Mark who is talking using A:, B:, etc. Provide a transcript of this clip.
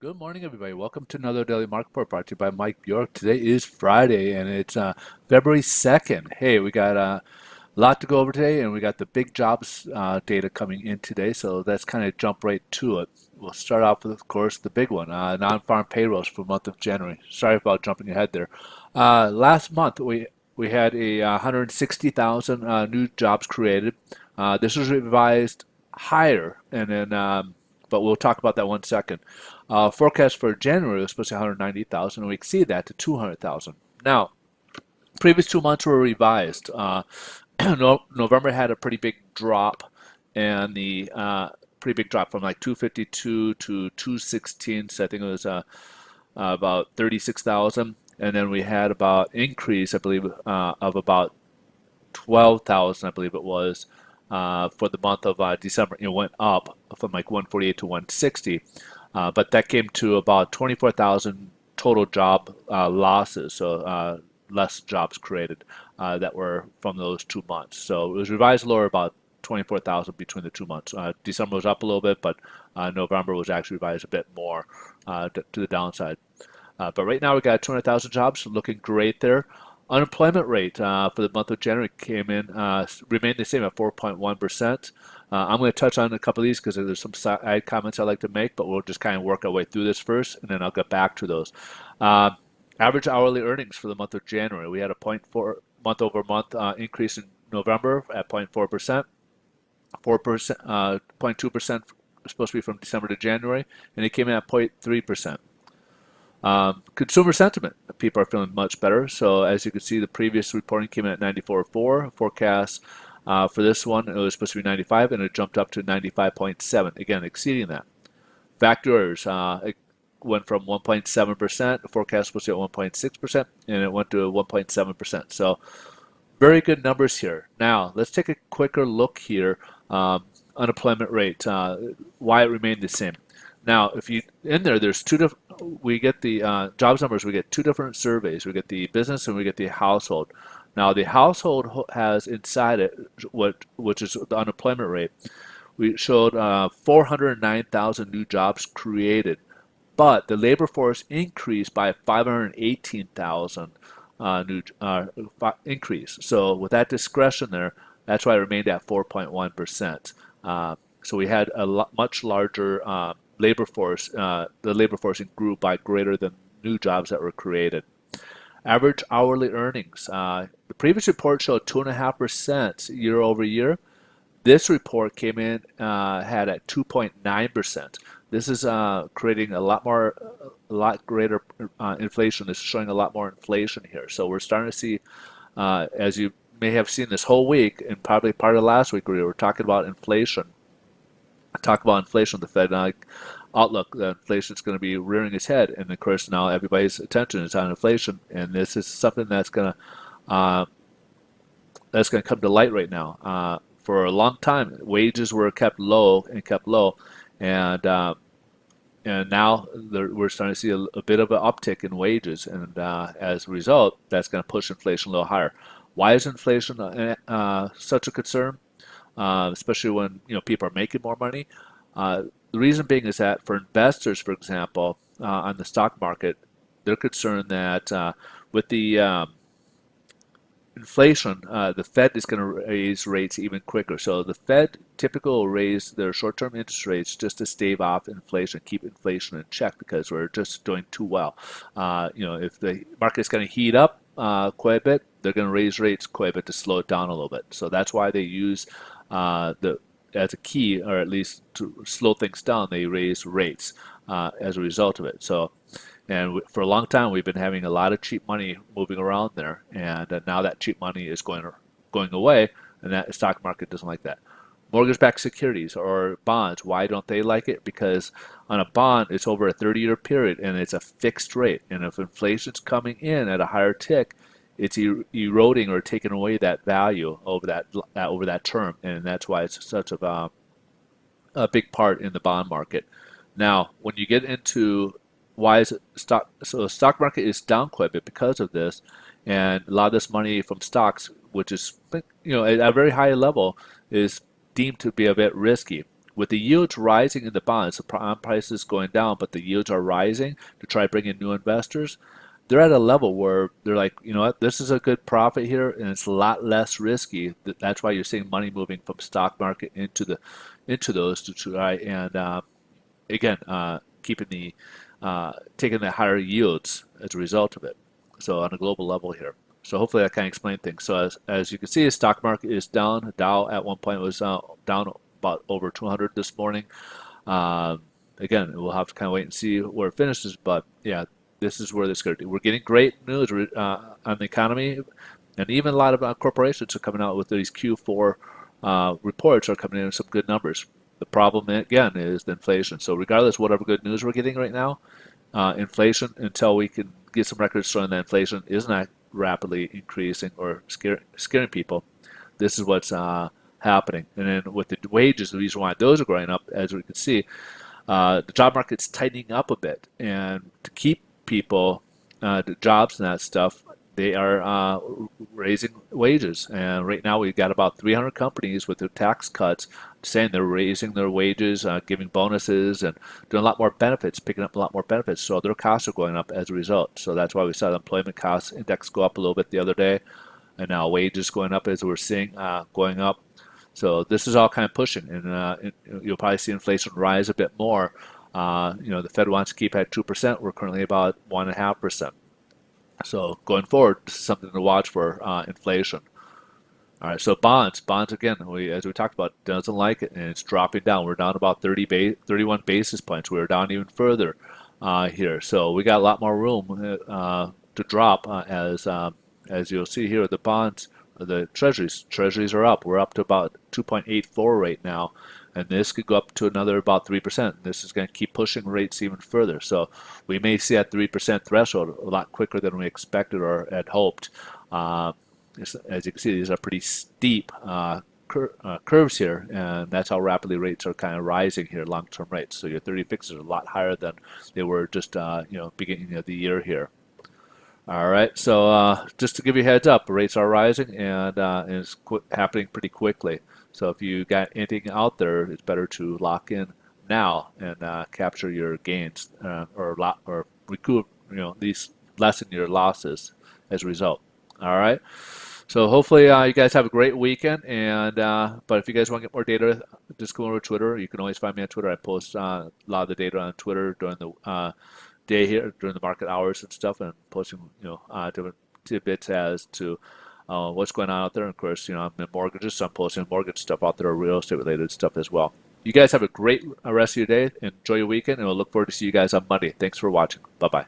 A: Good morning, everybody. Welcome to another Daily Market Report brought to you by Mike Bjork. Today is Friday, and it's February 2nd. Hey, we got a lot to go over today, and we got the big jobs data coming in today, so let's kind of jump right to it. We'll start off with, of course, the big one, non-farm payrolls for the month of January. Sorry about jumping ahead there. Last month, we had a 160,000 new jobs created. This was revised higher, and then but we'll talk about that one second. Forecast for January was supposed to be 190,000, and we exceeded that to 200,000. Now, previous 2 months were revised. November had a pretty big drop, and the pretty big drop from like 252 to 216. So I think it was about 36,000, and then we had about increase, I believe, of about 12,000, I believe it was, for the month of December. It went up from like 148 to 160, but that came to about 24,000 total job losses, so less jobs created that were from those 2 months. So it was revised lower about 24,000 between the 2 months. December was up a little bit, but November was actually revised a bit more to the downside. But right now we got 200,000 jobs, looking great there. Unemployment rate for the month of January came in, remained the same at 4.1%. I'm going to touch on a couple of these because there's some side comments I'd like to make, but we'll just kind of work our way through this first, and then I'll get back to those. Average hourly earnings for the month of January, we had a 0.4 month-over-month increase in November at 0.4%, 0.2% supposed to be from December to January, and it came in at 0.3%. Consumer sentiment, people are feeling much better. So as you can see, the previous reporting came in at 94.4. Forecast for this one, it was supposed to be 95, and it jumped up to 95.7, again exceeding that. Factory orders, it went from 1.7%, the forecast was at 1.6%, and it went to 1.7%. So very good numbers here. Now let's take a quicker look here. Unemployment rate, why it remained the same. Now, if you in there, there's two different. We get the jobs numbers. We get two different surveys. We get the business and we get the household. Now, the household has inside it which is the unemployment rate. We showed 409,000 new jobs created, but the labor force increased by 518,000 new increase. So with that discretion there, that's why it remained at 4.1%. So we had a much larger labor force. The labor force grew by greater than new jobs that were created. Average hourly earnings. The previous report showed 2.5% year over year. This report came in had at 2.9%. This is creating a lot greater inflation. This is showing a lot more inflation here. So we're starting to see, as you may have seen this whole week, and probably part of last week, we were talking about inflation. The Fed outlook that inflation is going to be rearing its head, and of course now everybody's attention is on inflation, and this is something that's going to come to light right now. For a long time, wages were kept low, and now we're starting to see a bit of an uptick in wages, and as a result, that's going to push inflation a little higher. Why is inflation such a concern? Especially when people are making more money. The reason being is that for investors, for example, on the stock market, they're concerned that with the inflation, the Fed is going to raise rates even quicker. So the Fed typically will raise their short-term interest rates just to stave off inflation, keep inflation in check, because we're just doing too well. If the market's going to heat up quite a bit, they're going to raise rates quite a bit to slow it down a little bit. So that's why they use as a key, or at least to slow things down, they raise rates as a result of it. So, and for a long time, we've been having a lot of cheap money moving around there, and now that cheap money is going away, and that stock market doesn't like that. Mortgage-backed securities or bonds, why don't they like it? Because on a bond, it's over a 30-year period, and it's a fixed rate. And if inflation's coming in at a higher tick, it's eroding or taking away that value over that term, and that's why it's such a big part in the bond market. Now, when you get into why is it stock? So the stock market is down quite a bit because of this, and a lot of this money from stocks, which is at a very high level, is deemed to be a bit risky. With the yields rising in the bonds, the bond prices going down, but the yields are rising to try to bring in new investors. They're at a level where they're like, you know what, this is a good profit here, and it's a lot less risky. That's why you're seeing money moving from stock market into those to try and again keeping the taking the higher yields as a result of it. So on a global level here. So hopefully that kind of explains things. So as you can see, the stock market is down. Dow at one point was down about over 200 this morning. Um, Again, we'll have to kind of wait and see where it finishes. But yeah, this is where this going to do. We're getting great news on the economy, and even a lot of corporations are coming out with these Q4 reports are coming in with some good numbers. The problem again is the inflation. So regardless of whatever good news we're getting right now, inflation, until we can get some records showing that inflation is not rapidly increasing or scaring people, this is what's happening. And then with the wages, the reason why those are going up, as we can see, the job market's tightening up a bit, and to keep people, the jobs and that stuff, they are raising wages. And right now, we've got about 300 companies with their tax cuts saying they're raising their wages, giving bonuses, and doing a lot more benefits, picking up a lot more benefits. So their costs are going up as a result. So that's why we saw the employment cost index go up a little bit the other day, and now wages going up as we're seeing going up. So this is all kind of pushing, and you'll probably see inflation rise a bit more. The Fed wants to keep at 2%. We're currently about 1.5%. So going forward, this is something to watch for inflation. All right, so bonds again, as we talked about, doesn't like it, and it's dropping down. We're down about 31 basis points. We're down even further here. So we got a lot more room to drop as you'll see here, the bonds, the treasuries are up. We're up to about 2.84 right now, and this could go up to another about 3%. This is going to keep pushing rates even further. So we may see that 3% threshold a lot quicker than we expected or had hoped. As you can see, these are pretty steep curves here, and that's how rapidly rates are kind of rising here, long-term rates. So your 30 fixes are a lot higher than they were just beginning of the year here. All right, so just to give you a heads up, rates are rising, and it's happening pretty quickly. So if you got anything out there, it's better to lock in now and capture your gains or recoup, these lessen your losses as a result. All right. So hopefully you guys have a great weekend. And but if you guys want to get more data, just go over to Twitter. You can always find me on Twitter. I post a lot of the data on Twitter during the day here, during the market hours and stuff, and posting different tidbits as to what's going on out there. And of course, I'm in mortgages, so I'm posting mortgage stuff out there, real estate related stuff as well. You guys have a great rest of your day. Enjoy your weekend, and we'll look forward to see you guys on Monday. Thanks for watching. Bye bye.